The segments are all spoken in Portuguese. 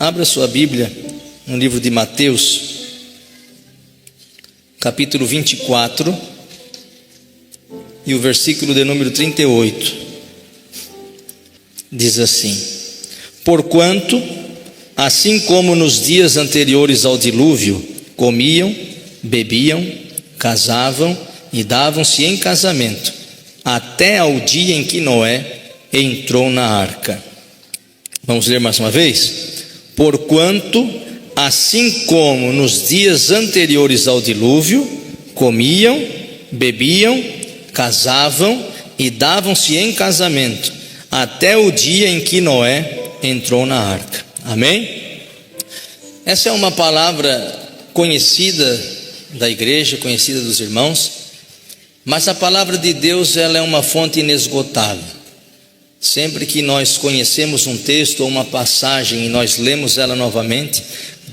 Abra sua Bíblia no livro de Mateus, capítulo 24, e o versículo de número 38. Diz assim: Porquanto, assim como nos dias anteriores ao dilúvio, comiam, bebiam, casavam e davam-se em casamento, até ao dia em que Noé entrou na arca. Vamos ler mais uma vez? Porquanto, assim como nos dias anteriores ao dilúvio, comiam, bebiam, casavam e davam-se em casamento, até o dia em que Noé entrou na arca. Amém? Essa é uma palavra conhecida da igreja, conhecida dos irmãos, mas a palavra de Deus, ela é uma fonte inesgotável. Sempre que nós conhecemos um texto ou uma passagem e nós lemos ela novamente,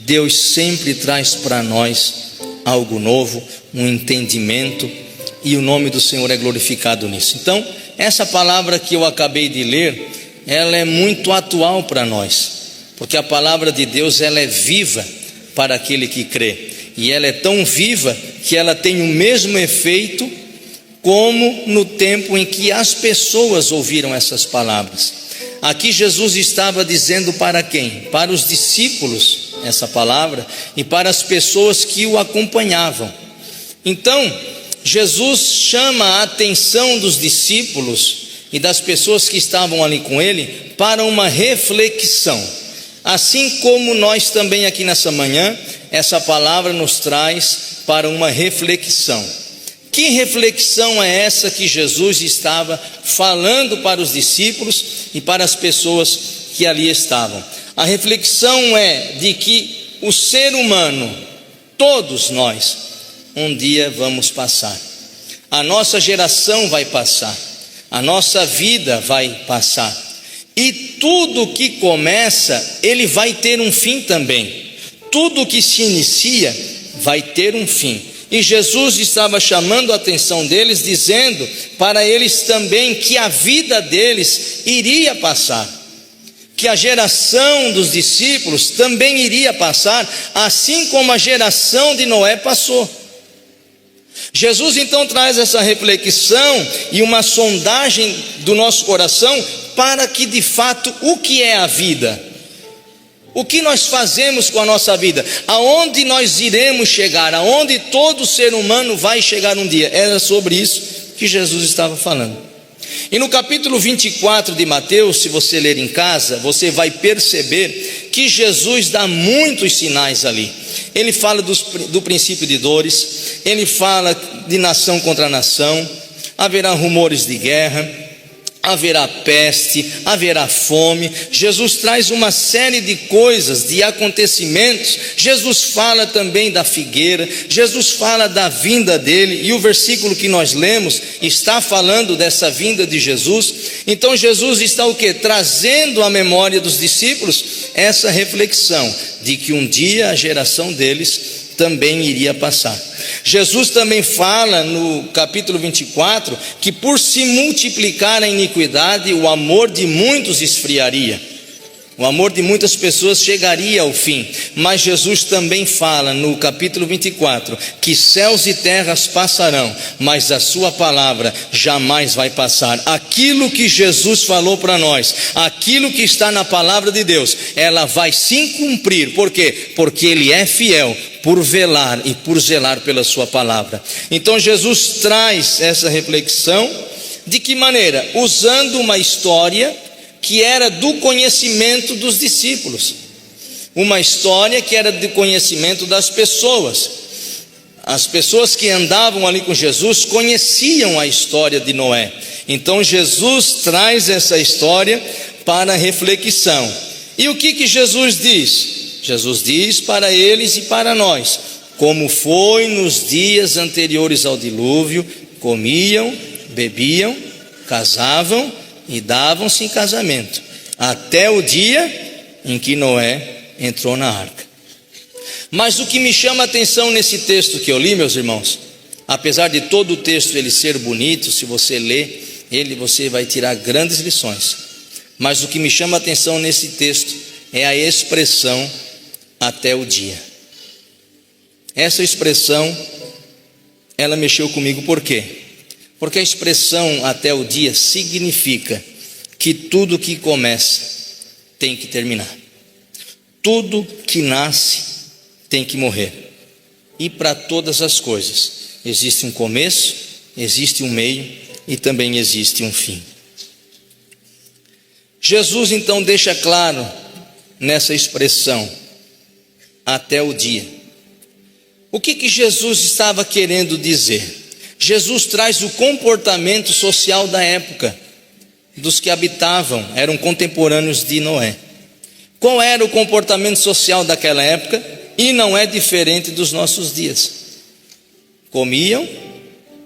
Deus sempre traz para nós algo novo, um entendimento, e o nome do Senhor é glorificado nisso. Então, essa palavra que eu acabei de ler, ela é muito atual para nós, porque a palavra de Deus, ela é viva para aquele que crê, e ela é tão viva que ela tem o mesmo efeito como no tempo em que as pessoas ouviram essas palavras. Aqui Jesus estava dizendo para quem? Para os discípulos essa palavra, e para as pessoas que o acompanhavam. Então Jesus chama a atenção dos discípulos e das pessoas que estavam ali com ele para uma reflexão. Assim como nós também aqui nessa manhã, essa palavra nos traz para uma reflexão. Que reflexão é essa que Jesus estava falando para os discípulos e para as pessoas que ali estavam? A reflexão é de que o ser humano, todos nós, um dia vamos passar. A nossa geração vai passar, a nossa vida vai passar, e tudo que começa, ele vai ter um fim também. Tudo que se inicia vai ter um fim. E Jesus estava chamando a atenção deles, dizendo para eles também que a vida deles iria passar, que a geração dos discípulos também iria passar, assim como a geração de Noé passou. Jesus então traz essa reflexão e uma sondagem do nosso coração para que de fato, o que é a vida? O que nós fazemos com a nossa vida? Aonde nós iremos chegar? Aonde todo ser humano vai chegar um dia? Era sobre isso que Jesus estava falando. E no capítulo 24 de Mateus, se você ler em casa, você vai perceber que Jesus dá muitos sinais ali. Ele fala do princípio de dores, ele fala de nação contra nação, haverá rumores de guerra, haverá peste, haverá fome. Jesus traz uma série de coisas, de acontecimentos. Jesus fala também da figueira, Jesus fala da vinda dele, e o versículo que nós lemos está falando dessa vinda de Jesus. Então Jesus está o quê? Trazendo à memória dos discípulos essa reflexão de que um dia a geração deles também iria passar. Jesus também fala no capítulo 24 que por se multiplicar a iniquidade, o amor de muitos esfriaria, o amor de muitas pessoas chegaria ao fim. Mas Jesus também fala no capítulo 24 que céus e terras passarão, mas a sua palavra jamais vai passar. Aquilo que Jesus falou para nós, aquilo que está na palavra de Deus, ela vai sim cumprir. Por quê? Porque ele é fiel por velar e por zelar pela sua palavra. Então Jesus traz essa reflexão. De que maneira? Usando uma história que era do conhecimento dos discípulos, uma história que era do conhecimento das pessoas. As pessoas que andavam ali com Jesus conheciam a história de Noé. Então Jesus traz essa história para reflexão. E o que Jesus diz? Jesus diz para eles e para nós: como foi nos dias anteriores ao dilúvio, comiam, bebiam, casavam e davam-se em casamento, até o dia em que Noé entrou na arca. Mas o que me chama a atenção nesse texto que eu li, meus irmãos, apesar de todo o texto ele ser bonito, se você ler ele, você vai tirar grandes lições. Mas o que me chama a atenção nesse texto é a expressão até o dia. Essa expressão, ela mexeu comigo, por quê? Porque a expressão até o dia significa que tudo que começa tem que terminar. Tudo que nasce tem que morrer. E para todas as coisas existe um começo, existe um meio e também existe um fim. Jesus então deixa claro nessa expressão até o dia. O que Jesus estava querendo dizer? Jesus traz o comportamento social da época, dos que habitavam, eram contemporâneos de Noé. Qual era o comportamento social daquela época? E não é diferente dos nossos dias. Comiam,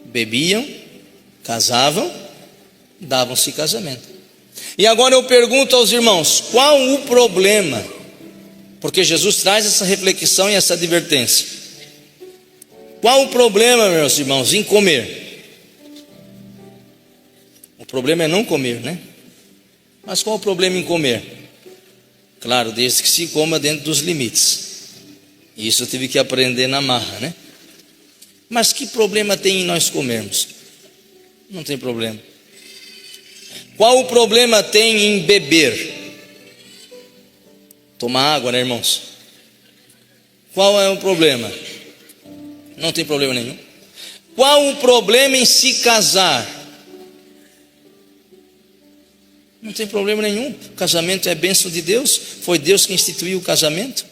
bebiam, casavam, davam-se casamento. E agora eu pergunto aos irmãos, qual o problema? Porque Jesus traz essa reflexão e essa advertência. Qual o problema, meus irmãos, em comer? O problema é não comer, né? Mas qual o problema em comer? Claro, desde que se coma dentro dos limites. Isso eu tive que aprender na marra, né? Mas que problema tem em nós comermos? Não tem problema. Qual o problema tem em beber? Tomar água, né, irmãos? Qual é o problema? Não tem problema nenhum. Qual o problema em se casar? Não tem problema nenhum. O casamento é bênção de Deus. Foi Deus que instituiu o casamento.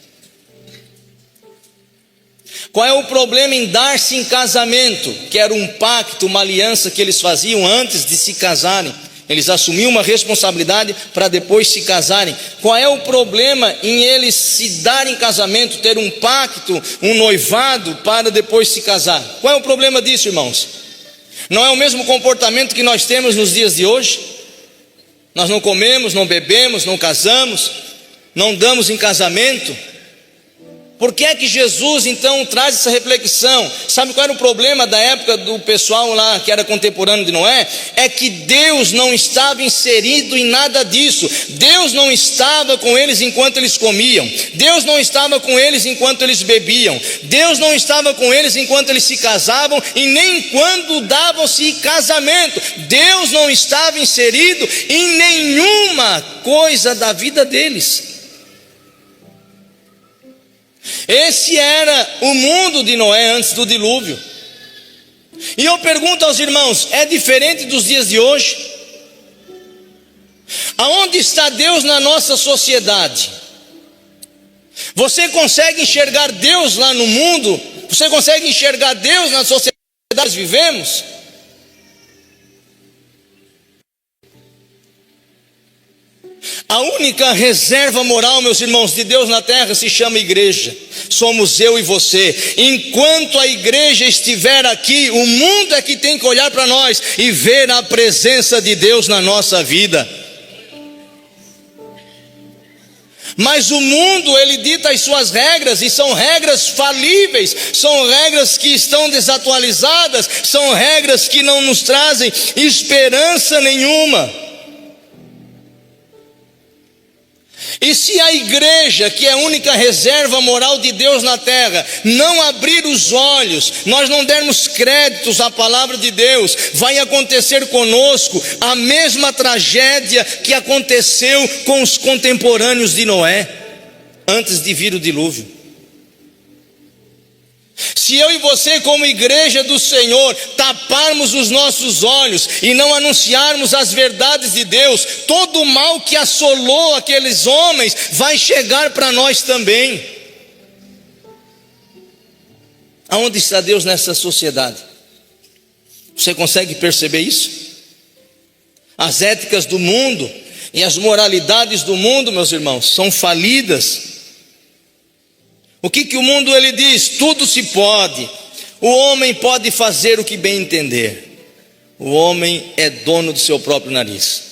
Qual é o problema em dar-se em casamento? Que era um pacto, uma aliança que eles faziam antes de se casarem. Eles assumiam uma responsabilidade para depois se casarem. Qual é o problema em eles se darem em casamento, ter um pacto, um noivado para depois se casar? Qual é o problema disso, irmãos? Não é o mesmo comportamento que nós temos nos dias de hoje? Nós não comemos, não bebemos, não casamos, não damos em casamento. Por que é que Jesus então traz essa reflexão? Sabe qual era o problema da época do pessoal lá que era contemporâneo de Noé? É que Deus não estava inserido em nada disso. Deus não estava com eles enquanto eles comiam. Deus não estava com eles enquanto eles bebiam. Deus não estava com eles enquanto eles se casavam e nem quando davam-se casamento. Deus não estava inserido em nenhuma coisa da vida deles. Esse era o mundo de Noé antes do dilúvio. E eu pergunto aos irmãos, é diferente dos dias de hoje? Aonde está Deus na nossa sociedade? Você consegue enxergar Deus lá no mundo? Você consegue enxergar Deus na sociedade que nós vivemos? A única reserva moral, meus irmãos, de Deus na terra se chama igreja. Somos eu e você. Enquanto a igreja estiver aqui, o mundo é que tem que olhar para nós e ver a presença de Deus na nossa vida. Mas o mundo, ele dita as suas regras, e são regras falíveis, são regras que estão desatualizadas, são regras que não nos trazem esperança nenhuma. E se a igreja, que é a única reserva moral de Deus na terra, não abrir os olhos, nós não dermos créditos à palavra de Deus, vai acontecer conosco a mesma tragédia que aconteceu com os contemporâneos de Noé, antes de vir o dilúvio. Se eu e você, como igreja do Senhor, taparmos os nossos olhos e não anunciarmos as verdades de Deus, todo o mal que assolou aqueles homens vai chegar para nós também. Aonde está Deus nessa sociedade? Você consegue perceber isso? As éticas do mundo e as moralidades do mundo, meus irmãos, são falidas. O que o mundo ele diz? Tudo se pode. O homem pode fazer o que bem entender. O homem é dono do seu próprio nariz.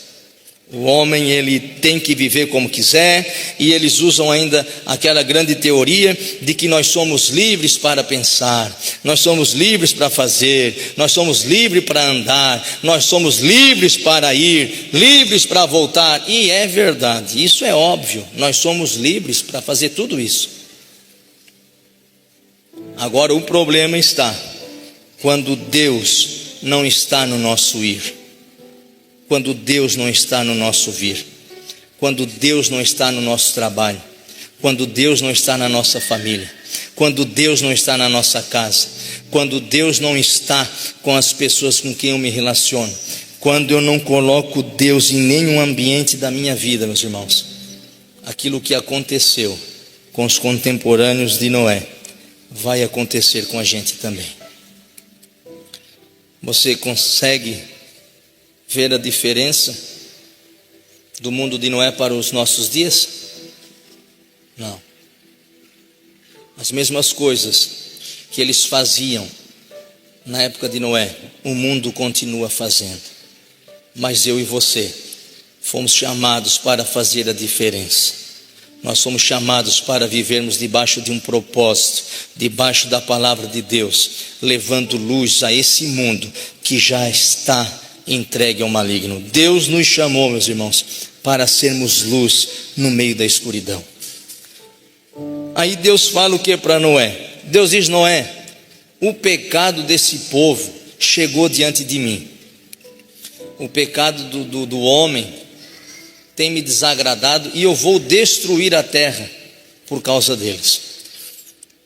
O homem, ele tem que viver como quiser, e eles usam ainda aquela grande teoria de que nós somos livres para pensar, nós somos livres para fazer, nós somos livres para andar, nós somos livres para ir, livres para voltar. E é verdade, isso é óbvio, nós somos livres para fazer tudo isso. Agora o problema está quando Deus não está no nosso ir, quando Deus não está no nosso vir, quando Deus não está no nosso trabalho, quando Deus não está na nossa família, quando Deus não está na nossa casa, quando Deus não está com as pessoas com quem eu me relaciono, quando eu não coloco Deus em nenhum ambiente da minha vida, meus irmãos. Aquilo que aconteceu com os contemporâneos de Noé vai acontecer com a gente também. Você consegue ver a diferença do mundo de Noé para os nossos dias? Não. As mesmas coisas que eles faziam na época de Noé, o mundo continua fazendo. Mas eu e você fomos chamados para fazer a diferença. Nós somos chamados para vivermos debaixo de um propósito, debaixo da palavra de Deus, levando luz a esse mundo que já está entregue ao maligno. Deus nos chamou, meus irmãos, para sermos luz no meio da escuridão. Aí Deus fala o que para Noé? Deus diz: Noé, o pecado desse povo chegou diante de mim. O pecado do homem tem me desagradado, e eu vou destruir a terra por causa deles.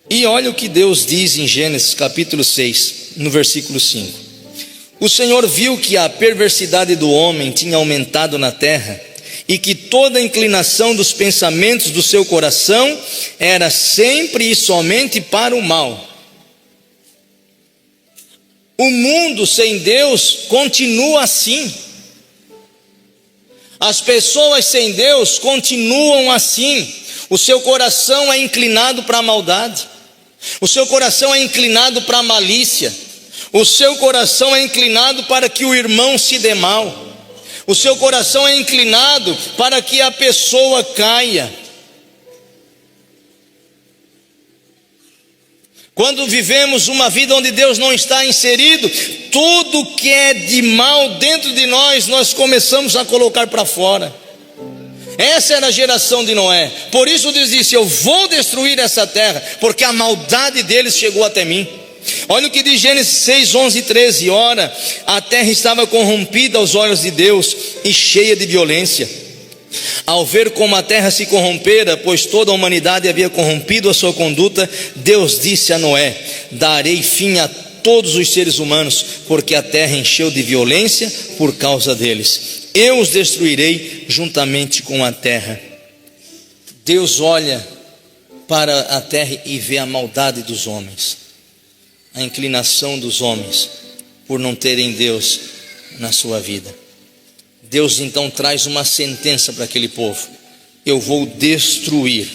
E olha o que Deus diz em Gênesis capítulo 6, no versículo 5. O Senhor viu que a perversidade do homem tinha aumentado na terra, e que toda a inclinação dos pensamentos do seu coração era sempre e somente para o mal. O mundo sem Deus continua assim. As pessoas sem Deus continuam assim. O seu coração é inclinado para a maldade, o seu coração é inclinado para a malícia, o seu coração é inclinado para que o irmão se dê mal, o seu coração é inclinado para que a pessoa caia. Quando vivemos uma vida onde Deus não está inserido, tudo que é de mal dentro de nós, nós começamos a colocar para fora. Essa era a geração de Noé. Por isso Deus disse: eu vou destruir essa terra, porque a maldade deles chegou até mim. Olha o que diz Gênesis 6, 11 e 13. Ora, a terra estava corrompida aos olhos de Deus e cheia de violência. Ao ver como a terra se corrompera, pois toda a humanidade havia corrompido a sua conduta, Deus disse a Noé: darei fim a todos os seres humanos, porque a terra encheu de violência por causa deles. Eu os destruirei juntamente com a terra. Deus olha para a terra e vê a maldade dos homens, a inclinação dos homens por não terem Deus na sua vida. Deus então traz uma sentença para aquele povo: eu vou destruir,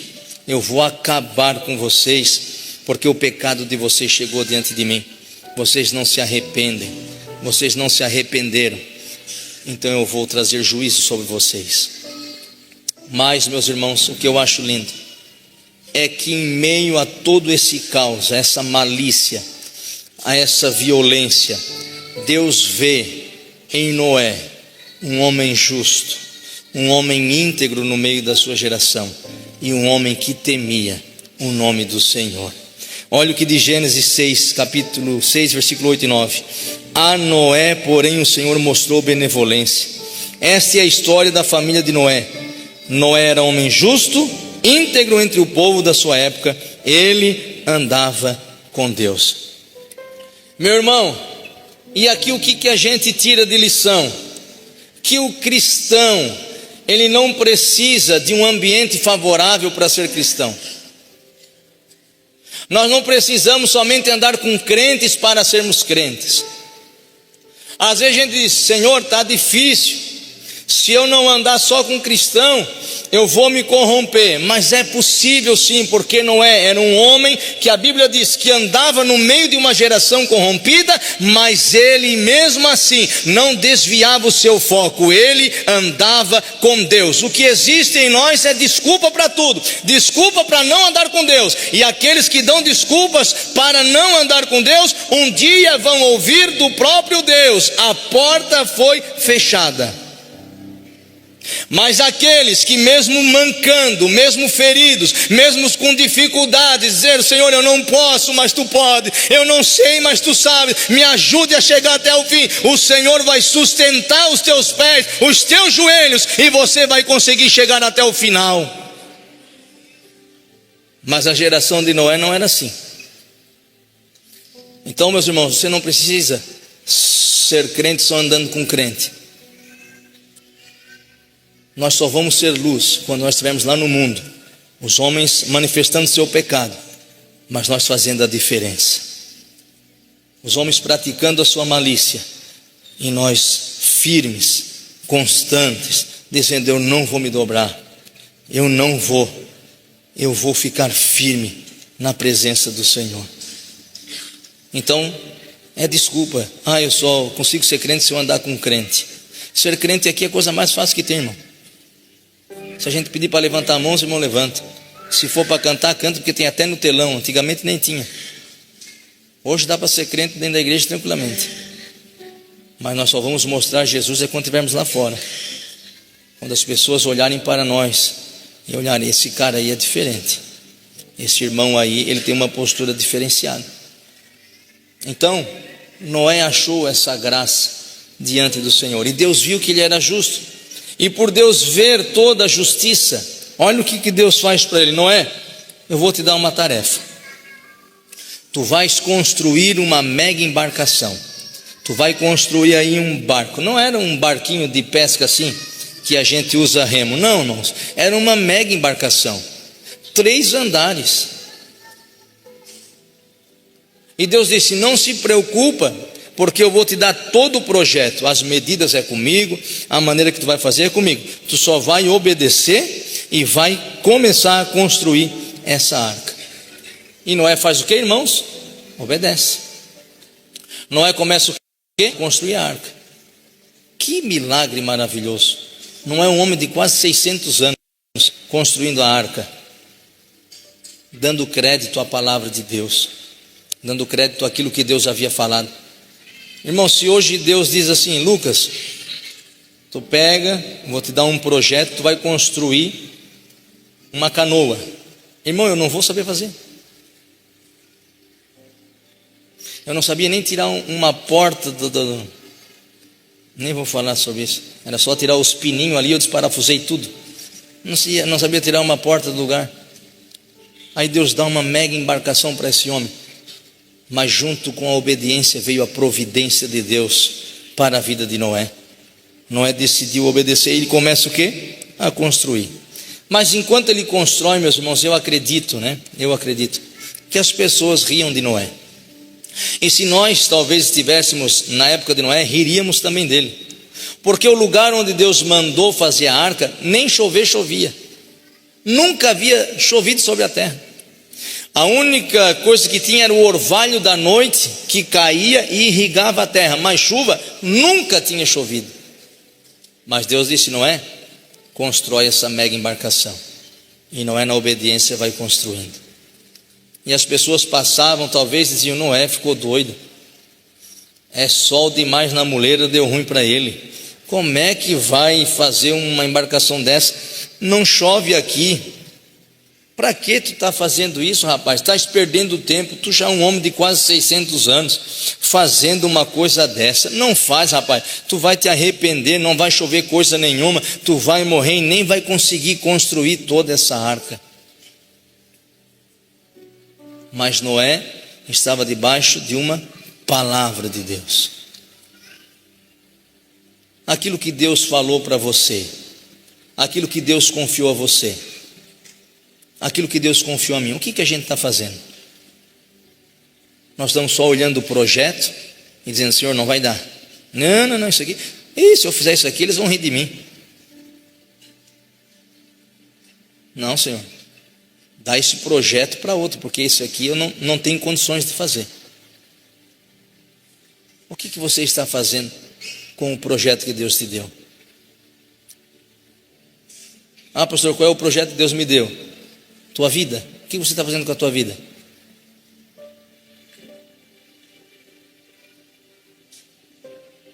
eu vou acabar com vocês, porque o pecado de vocês chegou diante de mim. Vocês não se arrependem, vocês não se arrependeram, então eu vou trazer juízo sobre vocês. Mas, meus irmãos, o que eu acho lindo é que em meio a todo esse caos, a essa malícia, a essa violência, Deus vê em Noé um homem justo, um homem íntegro no meio da sua geração, e um homem que temia o nome do Senhor. Olha o que diz Gênesis 6, capítulo 6, versículo 8 e 9. A Noé, porém, o Senhor mostrou benevolência. Esta é a história da família de Noé. Noé era homem justo, íntegro entre o povo da sua época. Ele andava com Deus. Meu irmão, e aqui o que a gente tira de lição? Que o cristão, ele não precisa de um ambiente favorável para ser cristão. Nós não precisamos somente andar com crentes para sermos crentes. Às vezes a gente diz: Senhor, está difícil. Se eu não andar só com cristão, eu vou me corromper. Mas é possível sim, porque Noé era um homem que a Bíblia diz que andava no meio de uma geração corrompida, mas ele mesmo assim não desviava o seu foco, ele andava com Deus. O que existe em nós é desculpa para tudo, desculpa para não andar com Deus, e aqueles que dão desculpas para não andar com Deus, um dia vão ouvir do próprio Deus: a porta foi fechada. Mas aqueles que mesmo mancando, mesmo feridos, mesmo com dificuldades, dizer: Senhor, eu não posso, mas Tu pode, eu não sei, mas Tu sabes, me ajude a chegar até o fim. O Senhor vai sustentar os teus pés, os teus joelhos, e você vai conseguir chegar até o final. Mas a geração de Noé não era assim. Então, meus irmãos, você não precisa ser crente só andando com crente. Nós só vamos ser luz quando nós estivermos lá no mundo, os homens manifestando seu pecado, mas nós fazendo a diferença, os homens praticando a sua malícia, e nós firmes, constantes, dizendo: eu não vou me dobrar, eu vou ficar firme na presença do Senhor. Então, é desculpa: eu só consigo ser crente se eu andar com crente. Ser crente aqui é a coisa mais fácil que tem, irmão. Se a gente pedir para levantar a mão, o irmão levanta. Se for para cantar, canta, porque tem até no telão. Antigamente nem tinha. Hoje dá para ser crente dentro da igreja tranquilamente. Mas nós só vamos mostrar Jesus quando estivermos lá fora. Quando as pessoas olharem para nós e olharem: esse cara aí é diferente, esse irmão aí, ele tem uma postura diferenciada. Então, Noé achou essa graça diante do Senhor, e Deus viu que ele era justo. E por Deus ver toda a justiça, olha o que Deus faz para ele: Noé, eu vou te dar uma tarefa. Tu vais construir uma mega embarcação. Tu vai construir aí um barco. Não era um barquinho de pesca assim, que a gente usa remo. Não, irmãos, era uma mega embarcação, 3 andares. E Deus disse: não se preocupa, porque eu vou te dar todo o projeto, as medidas é comigo, a maneira que tu vai fazer é comigo. Tu só vai obedecer e vai começar a construir essa arca. E Noé faz o que, irmãos? Obedece. Noé começa o que? Construir a arca. Que milagre maravilhoso. Não é um homem de quase 600 anos construindo a arca, dando crédito à palavra de Deus, dando crédito àquilo que Deus havia falado. Irmão, se hoje Deus diz assim: Lucas, tu pega, vou te dar um projeto, tu vai construir uma canoa. Irmão, eu não vou saber fazer. Eu não sabia nem tirar uma porta nem vou falar sobre isso. Era só tirar os pininhos ali, eu desparafusei tudo. Não sabia tirar uma porta do lugar. Aí Deus dá uma mega embarcação para esse homem. Mas junto com a obediência veio a providência de Deus para a vida de Noé. Noé decidiu obedecer, e ele começa o quê? A construir. Mas enquanto ele constrói, meus irmãos, eu acredito que as pessoas riam de Noé. E se nós talvez estivéssemos na época de Noé, riríamos também dele. Porque o lugar onde Deus mandou fazer a arca, nem chover chovia. Nunca havia chovido sobre a terra. A única coisa que tinha era o orvalho da noite que caía e irrigava a terra, mas chuva nunca tinha chovido. Mas Deus disse: Noé, constrói essa mega embarcação. E Noé, na obediência, vai construindo. E as pessoas passavam, talvez diziam: Noé ficou doido, é sol demais na muleira, deu ruim para ele. Como é que vai fazer uma embarcação dessa? Não chove aqui. Para que tu está fazendo isso, rapaz? Estás perdendo tempo. Tu já é um homem de quase 600 anos fazendo uma coisa dessa. Não faz, rapaz. Tu vai te arrepender, não vai chover coisa nenhuma. Tu vai morrer e nem vai conseguir construir toda essa arca. Mas Noé estava debaixo de uma palavra de Deus. Aquilo que Deus falou para você, aquilo que Deus confiou a você, aquilo que Deus confiou a mim, o que a gente está fazendo? Nós estamos só olhando o projeto e dizendo: Senhor, não vai dar. Não, isso aqui, se eu fizer isso aqui, eles vão rir de mim. Não, Senhor, dá esse projeto para outro, porque esse aqui eu não tenho condições de fazer. O que você está fazendo com o projeto que Deus te deu? Ah, pastor, qual é o projeto que Deus me deu? Tua vida. O que você está fazendo com a tua vida?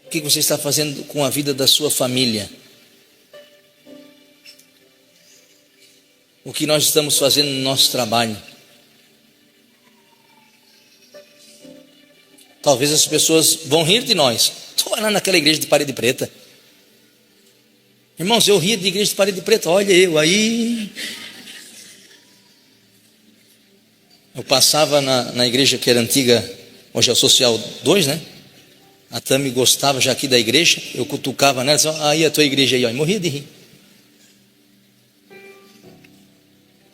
O que você está fazendo com a vida da sua família? O que nós estamos fazendo no nosso trabalho? Talvez as pessoas vão rir de nós. Tu vai lá naquela igreja de parede preta. Irmãos, eu ria de igreja de parede preta. Olha eu aí. Eu passava na igreja que era antiga, hoje é o Social 2, né? A Tami gostava já aqui da igreja. Eu cutucava nela, dizia, aí a tua igreja aí, ó. E morria de rir.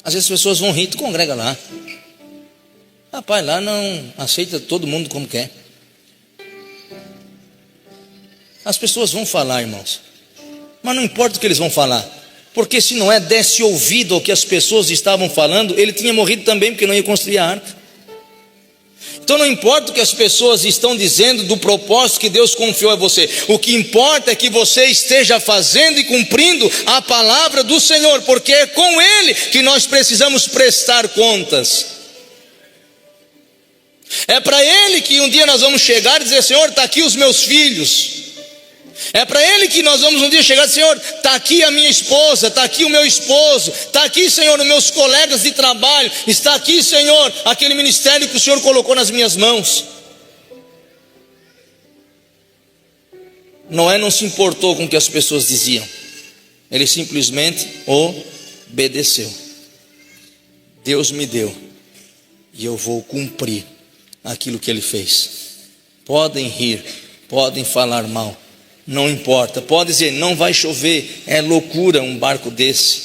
Às vezes as pessoas vão rir, tu congrega lá. Rapaz, lá não aceita todo mundo como quer. As pessoas vão falar, irmãos, mas não importa o que eles vão falar, porque se Noé desse ouvido ao que as pessoas estavam falando, ele tinha morrido também, porque não ia construir a arca. Então não importa o que as pessoas estão dizendo do propósito que Deus confiou a você, o que importa é que você esteja fazendo e cumprindo a palavra do Senhor, porque é com Ele que nós precisamos prestar contas. É para Ele que um dia nós vamos chegar e dizer, Senhor, está aqui os meus filhos. É para Ele que nós vamos um dia chegar e dizer, Senhor, está aqui a minha esposa, está aqui o meu esposo, está aqui, Senhor, os meus colegas de trabalho, está aqui, Senhor, aquele ministério que o Senhor colocou nas minhas mãos. Noé não se importou com o que as pessoas diziam, ele simplesmente obedeceu. Deus me deu e eu vou cumprir aquilo que Ele fez. Podem rir, podem falar mal, não importa, pode dizer, não vai chover, é loucura um barco desse.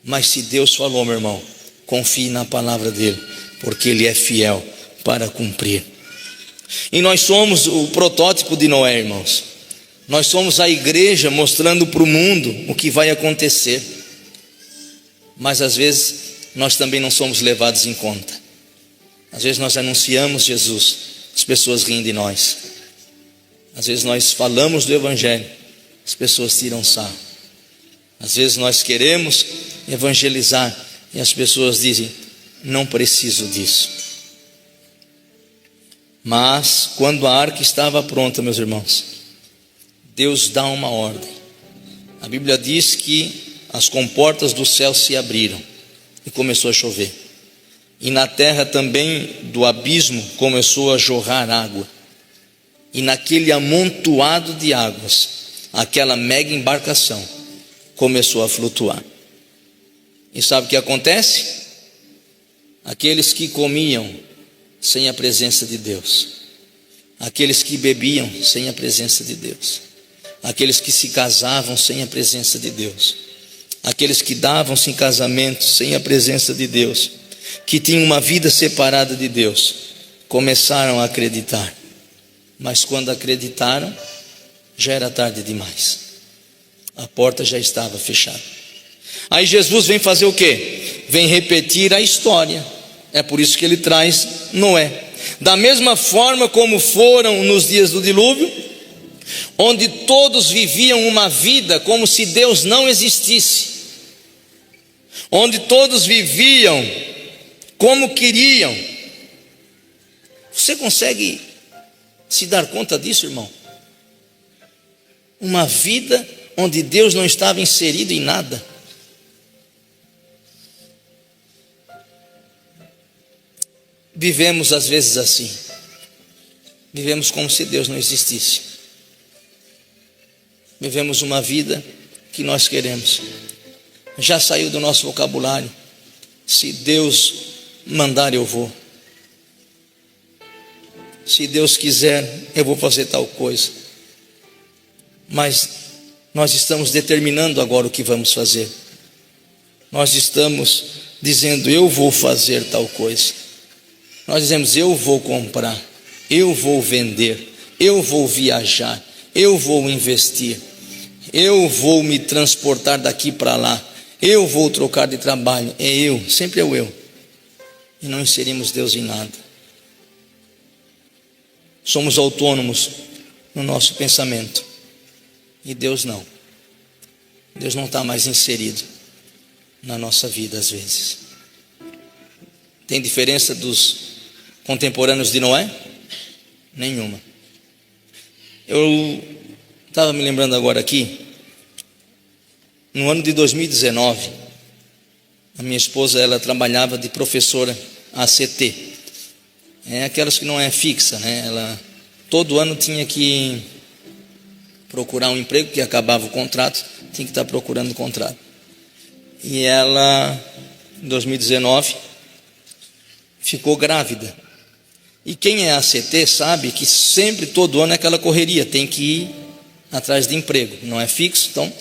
Mas se Deus falou, meu irmão, confie na palavra dele, porque Ele é fiel para cumprir. E nós somos o protótipo de Noé, irmãos. Nós somos a igreja mostrando para o mundo o que vai acontecer. Mas às vezes nós também não somos levados em conta. Às vezes nós anunciamos Jesus, as pessoas riem de nós. Às vezes nós falamos do Evangelho, as pessoas tiram sarro. Às vezes nós queremos evangelizar e as pessoas dizem, não preciso disso. Mas quando a arca estava pronta, meus irmãos, Deus dá uma ordem. A Bíblia diz que as comportas do céu se abriram e começou a chover. E na terra também do abismo começou a jorrar água. E naquele amontoado de águas, aquela mega embarcação começou a flutuar. E sabe o que acontece? Aqueles que comiam sem a presença de Deus, aqueles que bebiam sem a presença de Deus, aqueles que se casavam sem a presença de Deus, aqueles que davam-se em casamento sem a presença de Deus, que tinham uma vida separada de Deus, começaram a acreditar. Mas quando acreditaram, já era tarde demais. A porta já estava fechada. Aí Jesus vem fazer o quê? Vem repetir a história. É por isso que ele traz Noé. Da mesma forma como foram nos dias do dilúvio, onde todos viviam uma vida como se Deus não existisse, onde todos viviam como queriam. Você consegue se dar conta disso, irmão? Uma vida onde Deus não estava inserido em nada. Vivemos às vezes assim. Vivemos como se Deus não existisse. Vivemos uma vida que nós queremos. Já saiu do nosso vocabulário. Se Deus mandar, eu vou. Se Deus quiser, eu vou fazer tal coisa. Mas nós estamos determinando agora o que vamos fazer. Nós estamos dizendo, eu vou fazer tal coisa. Nós dizemos, eu vou comprar, eu vou vender, eu vou viajar, eu vou investir, eu vou me transportar daqui para lá, Eu vou trocar de trabalho, é eu, sempre é o eu. E não inserimos Deus em nada. Somos autônomos no nosso pensamento. E Deus não. Deus não está mais inserido na nossa vida às vezes. Tem diferença dos contemporâneos de Noé? Nenhuma. Eu estava me lembrando agora aqui, no ano de 2019, a minha esposa, ela trabalhava de professora ACT, aquelas que não é fixa, né? Ela todo ano tinha que procurar um emprego, que acabava o contrato, tinha que estar procurando contrato. E ela, em 2019, ficou grávida. E quem é ACT sabe que sempre, todo ano, é aquela correria, tem que ir atrás de emprego, não é fixo, então.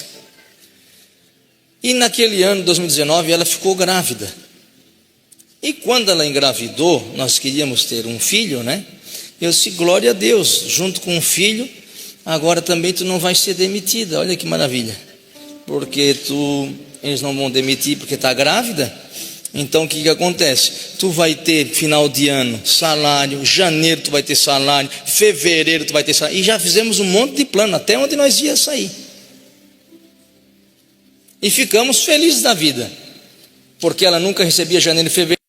E naquele ano, 2019, ela ficou grávida. E quando ela engravidou, nós queríamos ter um filho, né? Eu disse, glória a Deus, junto com um filho, agora também tu não vais ser demitida. Olha que maravilha. Porque eles não vão demitir porque está grávida. Então o que acontece? Tu vai ter final de ano salário, janeiro tu vai ter salário, fevereiro tu vai ter salário. E já fizemos um monte de plano, até onde nós ia sair. E ficamos felizes da vida. Porque ela nunca recebia janeiro e fevereiro,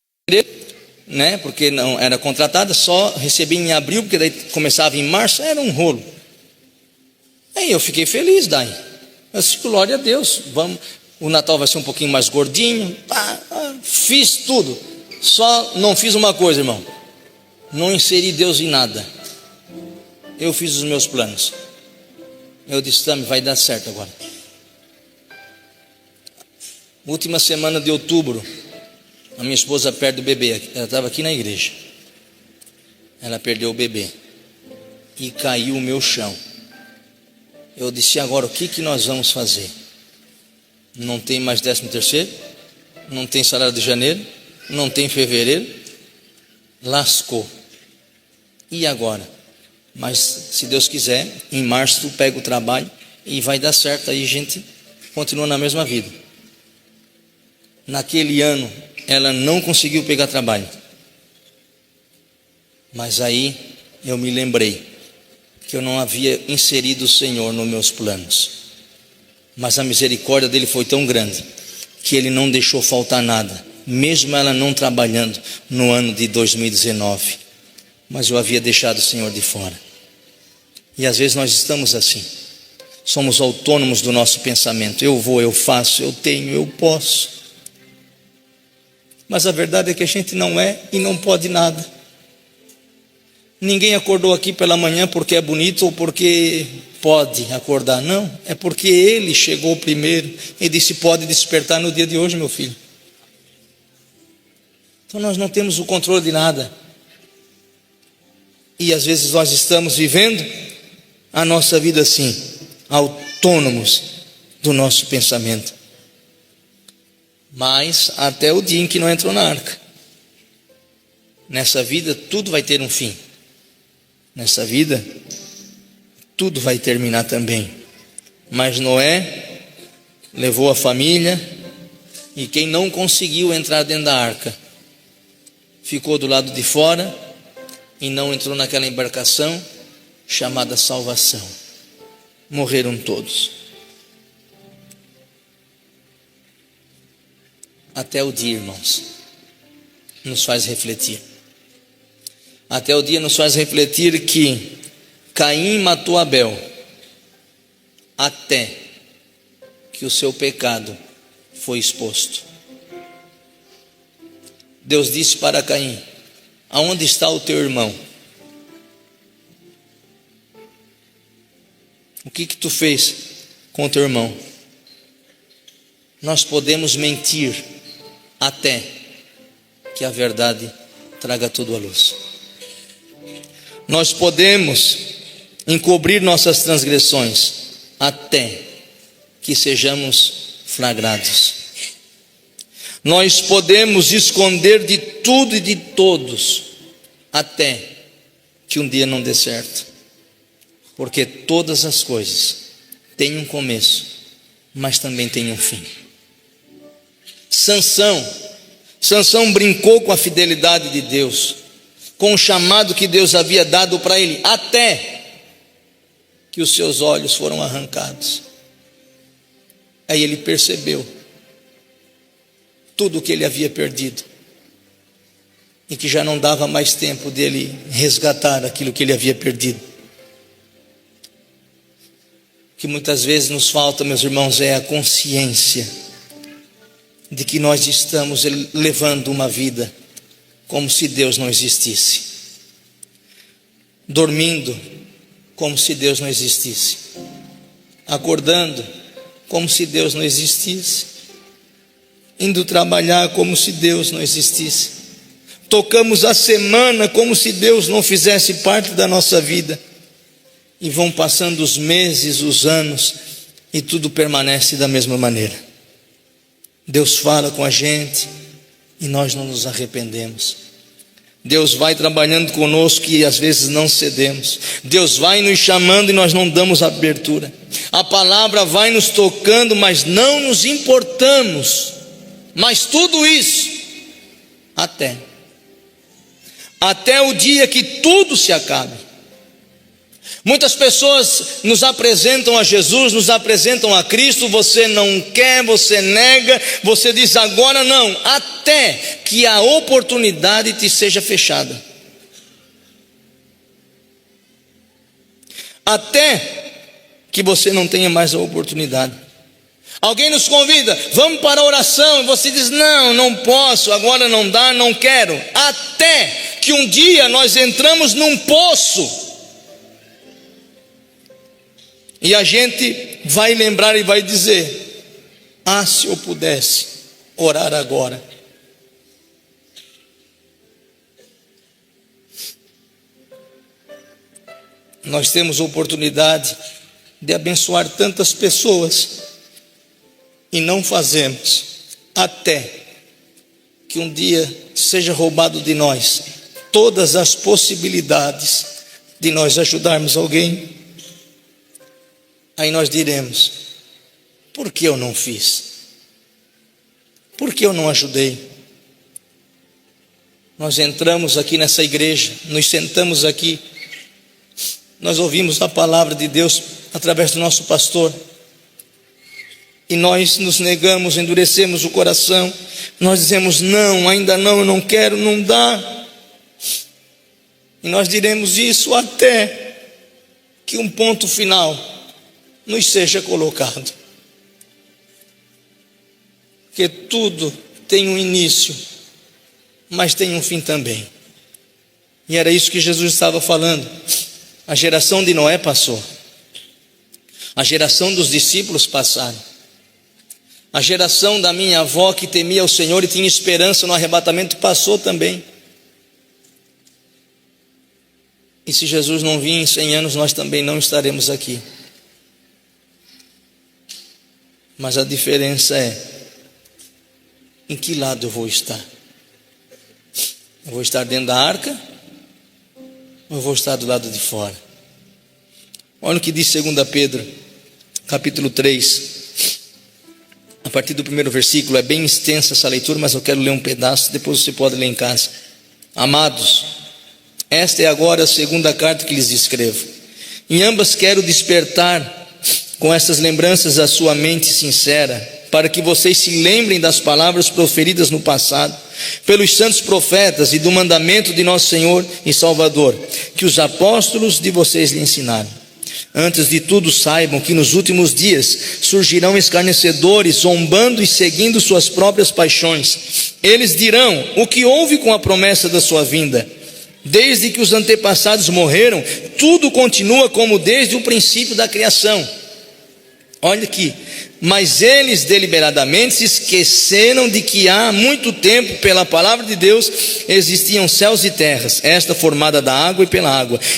né? Porque não era contratada, só recebia em abril, porque daí começava em março, era um rolo. Aí eu fiquei feliz daí. Eu disse, glória a Deus, vamos. O Natal vai ser um pouquinho mais gordinho. Fiz tudo. Só não fiz uma coisa, irmão. Não inseri Deus em nada. Eu fiz os meus planos. Eu disse, Tami, vai dar certo agora. Última semana de outubro, a minha esposa perde o bebê. Ela estava aqui na igreja. Ela perdeu o bebê. E caiu o meu chão. Eu disse, agora o que nós vamos fazer? Não tem mais 13º, não tem salário de janeiro, não tem fevereiro, lascou. E agora? Mas se Deus quiser, em março tu pega o trabalho e vai dar certo, aí a gente continua na mesma vida. Naquele ano ela não conseguiu pegar trabalho, mas aí eu me lembrei que eu não havia inserido o Senhor nos meus planos. Mas a misericórdia dele foi tão grande que ele não deixou faltar nada, mesmo ela não trabalhando no ano de 2019. Mas eu havia deixado o Senhor de fora. E às vezes nós estamos assim, somos autônomos do nosso pensamento. Eu vou, eu faço, eu tenho, eu posso. Mas a verdade é que a gente não é e não pode nada. Ninguém acordou aqui pela manhã porque é bonito ou porque pode acordar, não, é porque ele chegou primeiro e disse, pode despertar no dia de hoje, meu filho. Então nós não temos o controle de nada. E às vezes nós estamos vivendo a nossa vida assim, autônomos do nosso pensamento. Mas até o dia em que não entrou na arca. Nessa vida tudo vai ter um fim. Nessa vida tudo vai terminar também. Mas Noé levou a família, e quem não conseguiu entrar dentro da arca ficou do lado de fora e não entrou naquela embarcação chamada salvação. Morreram todos. Até o dia, irmãos, nos faz refletir. Até o dia nos faz refletir que Caim matou Abel, até que o seu pecado foi exposto. Deus disse para Caim, aonde está o teu irmão? O que tu fez com o teu irmão? Nós podemos mentir até que a verdade traga tudo à luz. Nós podemos encobrir nossas transgressões até que sejamos flagrados. Nós podemos esconder de tudo e de todos até que um dia não dê certo. Porque todas as coisas têm um começo, mas também têm um fim. Sansão brincou com a fidelidade de Deus, com o chamado que Deus havia dado para ele, até que os seus olhos foram arrancados. Aí ele percebeu tudo o que ele havia perdido, e que já não dava mais tempo dele resgatar aquilo que ele havia perdido. O que muitas vezes nos falta, meus irmãos, é a consciência de que nós estamos levando uma vida como se Deus não existisse, dormindo como se Deus não existisse, acordando como se Deus não existisse, indo trabalhar como se Deus não existisse. Tocamos a semana como se Deus não fizesse parte da nossa vida, e vão passando os meses, os anos, e tudo permanece da mesma maneira. Deus fala com a gente e nós não nos arrependemos. Deus vai trabalhando conosco e às vezes não cedemos. Deus vai nos chamando e nós não damos abertura. A palavra vai nos tocando, mas não nos importamos. Mas tudo isso até o dia que tudo se acabe. Muitas pessoas nos apresentam a Jesus, nos apresentam a Cristo, você não quer, você nega, você diz agora não, até que a oportunidade te seja fechada. Até que você não tenha mais a oportunidade. Alguém nos convida, vamos para a oração, e você diz, não posso, agora não dá, não quero. Até que um dia nós entramos num poço, e a gente vai lembrar e vai dizer, se eu pudesse orar agora. Nós temos a oportunidade de abençoar tantas pessoas, e não fazemos, até que um dia seja roubado de nós todas as possibilidades de nós ajudarmos alguém. Aí nós diremos, por que eu não fiz? Por que eu não ajudei? Nós entramos aqui nessa igreja, nos sentamos aqui, nós ouvimos a palavra de Deus através do nosso pastor, e nós nos negamos, endurecemos o coração, nós dizemos não, ainda não, eu não quero, não dá, e nós diremos isso até que um ponto final nos seja colocado, porque tudo tem um início, mas tem um fim também, e era isso que Jesus estava falando. A geração de Noé passou, a geração dos discípulos passaram, a geração da minha avó que temia o Senhor e tinha esperança no arrebatamento passou também. E se Jesus não vir em 100 anos, nós também não estaremos aqui. Mas a diferença é, em que lado eu vou estar? Eu vou estar dentro da arca, ou eu vou estar do lado de fora? Olha o que diz 2 Pedro, capítulo 3, a partir do primeiro versículo. É bem extensa essa leitura, mas eu quero ler um pedaço, depois você pode ler em casa. Amados, esta é agora a segunda carta que lhes escrevo. Em ambas quero despertar com essas lembranças a sua mente sincera, para que vocês se lembrem das palavras proferidas no passado pelos santos profetas e do mandamento de nosso Senhor e Salvador, que os apóstolos de vocês lhe ensinaram. Antes de tudo, saibam que nos últimos dias surgirão escarnecedores, zombando e seguindo suas próprias paixões. Eles dirão, o que houve com a promessa da sua vinda? Desde que os antepassados morreram, tudo continua como desde o princípio da criação. Olha aqui, mas eles deliberadamente se esqueceram de que há muito tempo, pela palavra de Deus, existiam céus e terras, esta formada da água,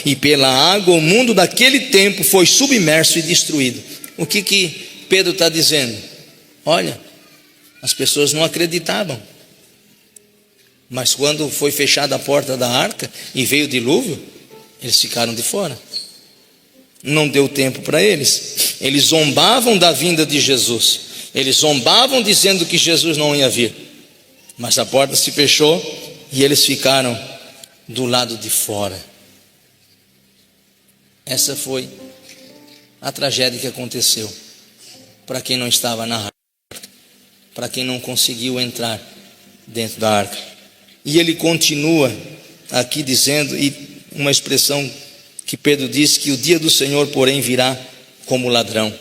e pela água o mundo daquele tempo foi submerso e destruído. O que Pedro está dizendo? Olha, as pessoas não acreditavam, mas quando foi fechada a porta da arca e veio o dilúvio, eles ficaram de fora. Não deu tempo para eles. Eles zombavam da vinda de Jesus, Eles zombavam dizendo que Jesus não ia vir, mas a porta se fechou e eles ficaram do lado de fora. Essa foi a tragédia que aconteceu para quem não estava na arca, para quem não conseguiu entrar dentro da arca. E ele continua aqui dizendo, e uma expressão que Pedro diz, que o dia do Senhor, porém, virá como ladrão.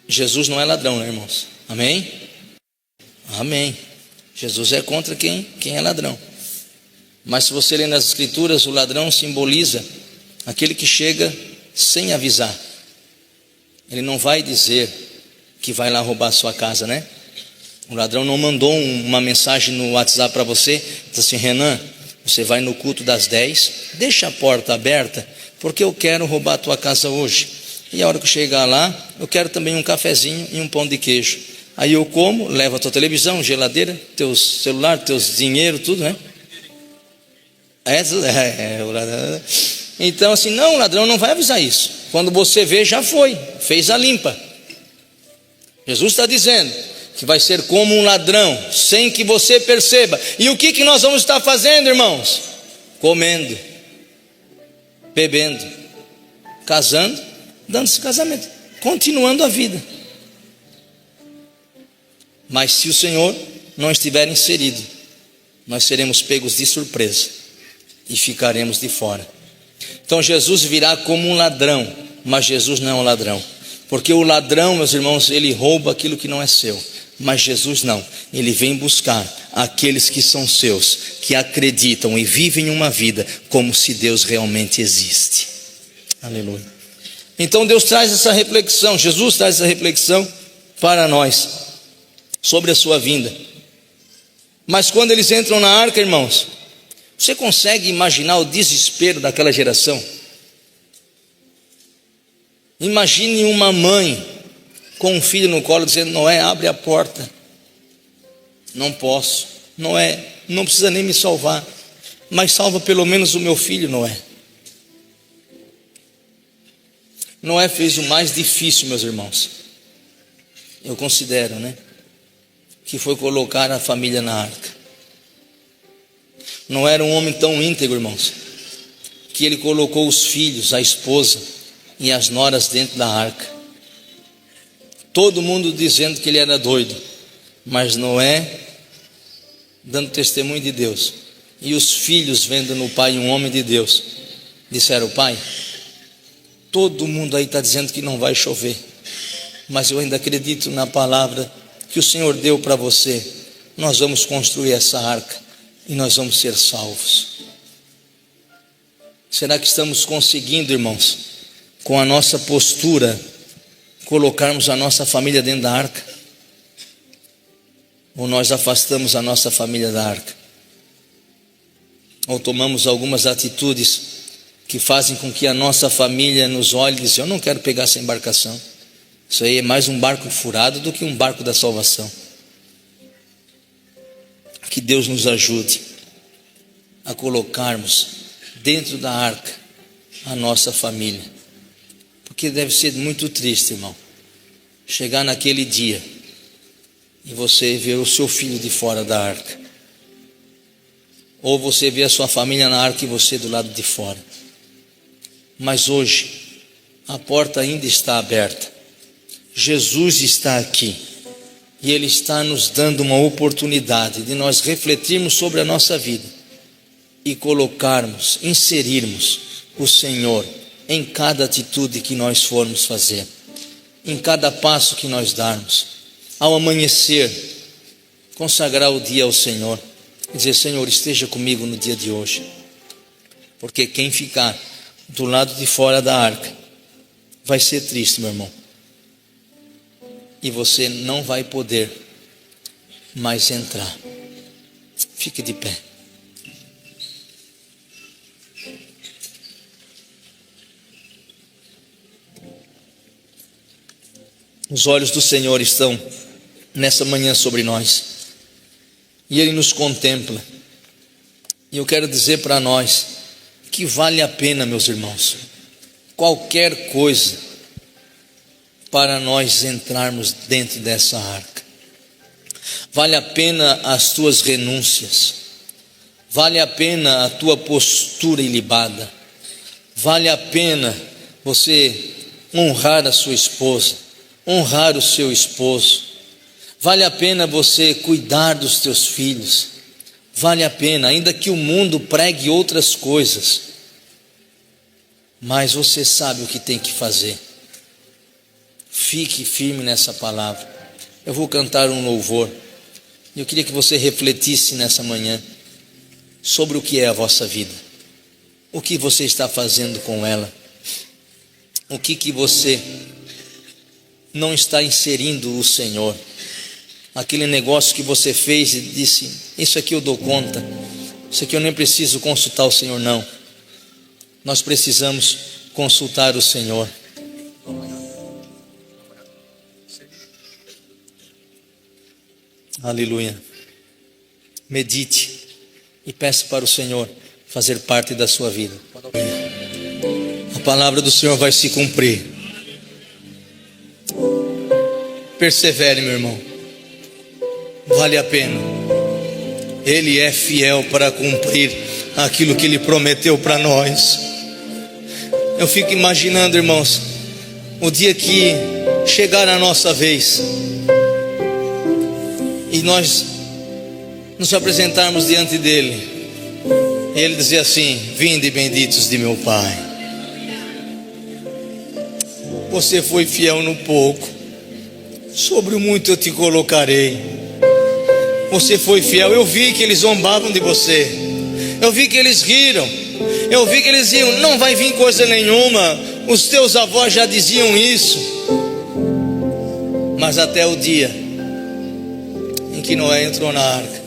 Jesus não é ladrão, né, irmãos? Amém? Amém. Jesus é contra quem é ladrão. Mas se você ler nas Escrituras, o ladrão simboliza aquele que chega sem avisar. Ele não vai dizer que vai lá roubar a sua casa, né? O ladrão não mandou uma mensagem no WhatsApp para você, diz assim: Renan, você vai no culto das 10, deixa a porta aberta, porque eu quero roubar a tua casa hoje. E a hora que eu chegar lá, eu quero também um cafezinho e um pão de queijo. Aí eu como, levo a tua televisão, geladeira, teu celular, teus dinheiro, tudo, né? Então assim, não, o ladrão não vai avisar isso. Quando você vê, já foi, fez a limpa. Jesus está dizendo que vai ser como um ladrão, sem que você perceba. E o que nós vamos estar fazendo, irmãos? Comendo, bebendo, casando, dando-se casamento, continuando a vida. Mas se o Senhor não estiver inserido, nós seremos pegos de surpresa e ficaremos de fora. Então Jesus virá como um ladrão, mas Jesus não é um ladrão, porque o ladrão, meus irmãos, ele rouba aquilo que não é seu, mas Jesus não. Ele vem buscar aqueles que são seus, que acreditam e vivem uma vida como se Deus realmente existe. Aleluia. Então Deus traz essa reflexão, Jesus traz essa reflexão para nós sobre a sua vinda. Mas quando eles entram na arca, irmãos, você consegue imaginar o desespero daquela geração? Imagine uma mãe com um filho no colo dizendo: Noé, abre a porta. Não posso. Noé, não precisa nem me salvar, mas salva pelo menos o meu filho, Noé. Noé fez o mais difícil, meus irmãos, eu considero, né? Que foi colocar a família na arca. Não era um homem tão íntegro, irmãos, que ele colocou os filhos, a esposa e as noras dentro da arca. Todo mundo dizendo que ele era doido, mas Noé dando testemunho de Deus, e os filhos vendo no pai um homem de Deus, disseram: pai, todo mundo aí está dizendo que não vai chover, mas eu ainda acredito na palavra que o Senhor deu para você. Nós vamos construir essa arca e nós vamos ser salvos. Será que estamos conseguindo, irmãos, com a nossa postura, colocarmos a nossa família dentro da arca? Ou nós afastamos a nossa família da arca? Ou tomamos algumas atitudes que fazem com que a nossa família nos olhe e diz: eu não quero pegar essa embarcação, isso aí é mais um barco furado do que um barco da salvação. Que Deus nos ajude a colocarmos dentro da arca a nossa família, porque deve ser muito triste, irmão, chegar naquele dia e você ver o seu filho de fora da arca, ou você ver a sua família na arca e você do lado de fora. Mas hoje a porta ainda está aberta. Jesus está aqui e Ele está nos dando uma oportunidade de nós refletirmos sobre a nossa vida e colocarmos, inserirmos o Senhor em cada atitude que nós formos fazer, em cada passo que nós darmos. Ao amanhecer, consagrar o dia ao Senhor e dizer: Senhor, esteja comigo no dia de hoje, porque quem ficar do lado de fora da arca vai ser triste, meu irmão, e você não vai poder mais entrar. Fique de pé. Os olhos do Senhor estão nessa manhã sobre nós, e Ele nos contempla. E eu quero dizer para nós que vale a pena, meus irmãos, qualquer coisa para nós entrarmos dentro dessa arca. Vale a pena as tuas renúncias, vale a pena a tua postura ilibada, vale a pena você honrar a sua esposa, honrar o seu esposo, vale a pena você cuidar dos teus filhos, vale a pena, ainda que o mundo pregue outras coisas, mas você sabe o que tem que fazer. Fique firme nessa palavra. Eu vou cantar um louvor. Eu queria que você refletisse nessa manhã sobre o que é a vossa vida, o que você está fazendo com ela, o que você não está inserindo o Senhor, aquele negócio que você fez e disse: isso aqui eu dou conta, isso aqui eu nem preciso consultar o Senhor. Não, nós precisamos consultar o Senhor. Aleluia. Medite e peça para o Senhor fazer parte da sua vida. A palavra do Senhor vai se cumprir. Persevere, meu irmão, vale a pena. Ele é fiel para cumprir aquilo que Ele prometeu para nós. Eu fico imaginando, irmãos, o dia que chegar a nossa vez e nós nos apresentarmos diante dele, e ele dizer assim: vinde benditos de meu Pai, você foi fiel no pouco, sobre o muito eu te colocarei. Você foi fiel. Eu vi que eles zombavam de você, eu vi que eles riram, eu vi que eles diziam: não vai vir coisa nenhuma, os teus avós já diziam isso. Mas até o dia em que Noé entrou na arca,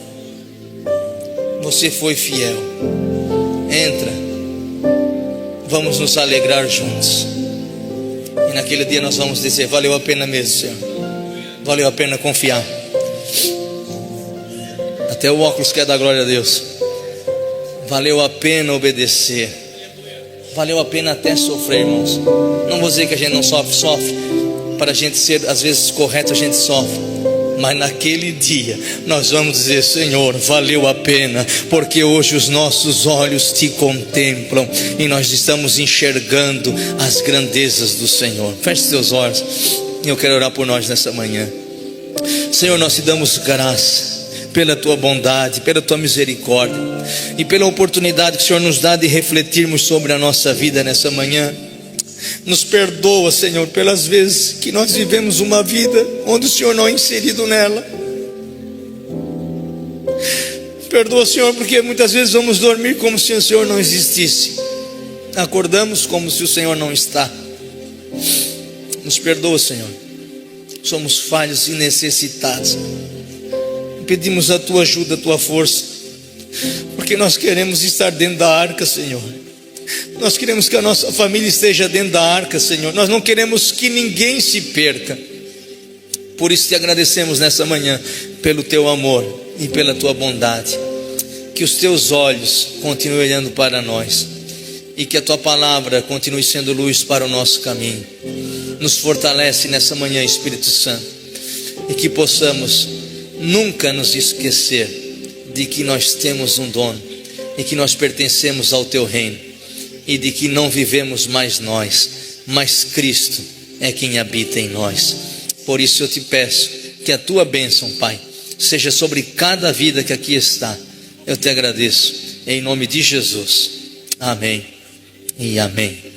você foi fiel. Entra, vamos nos alegrar juntos, e naquele dia nós vamos dizer: valeu a pena mesmo, Senhor, valeu a pena confiar. Até o óculos quer dar glória a Deus. Valeu a pena obedecer, valeu a pena até sofrer, irmãos. Não vou dizer que a gente não sofre, para a gente ser às vezes correto, a gente sofre, mas naquele dia nós vamos dizer: Senhor, valeu a pena, porque hoje os nossos olhos te contemplam e nós estamos enxergando as grandezas do Senhor. Feche seus olhos, eu quero orar por nós nessa manhã. Senhor, nós te damos graça pela tua bondade, pela tua misericórdia e pela oportunidade que o Senhor nos dá de refletirmos sobre a nossa vida nessa manhã. Nos perdoa, Senhor, pelas vezes que nós vivemos uma vida onde o Senhor não é inserido nela. Perdoa, Senhor, porque muitas vezes vamos dormir como se o Senhor não existisse, acordamos como se o Senhor não está. Nos perdoa, Senhor, somos falhos e necessitados. Pedimos a tua ajuda, a tua força, porque nós queremos estar dentro da arca, Senhor. Nós queremos que a nossa família esteja dentro da arca, Senhor. Nós não queremos que ninguém se perca. Por isso te agradecemos nessa manhã pelo teu amor e pela tua bondade. Que os teus olhos continuem olhando para nós e que a tua palavra continue sendo luz para o nosso caminho. Nos fortalece nessa manhã, Espírito Santo, e que possamos nunca nos esquecer de que nós temos um dono e que nós pertencemos ao teu reino, e de que não vivemos mais nós, mas Cristo é quem habita em nós. Por isso eu te peço que a tua bênção, Pai, seja sobre cada vida que aqui está. Eu te agradeço em nome de Jesus. Amém e amém.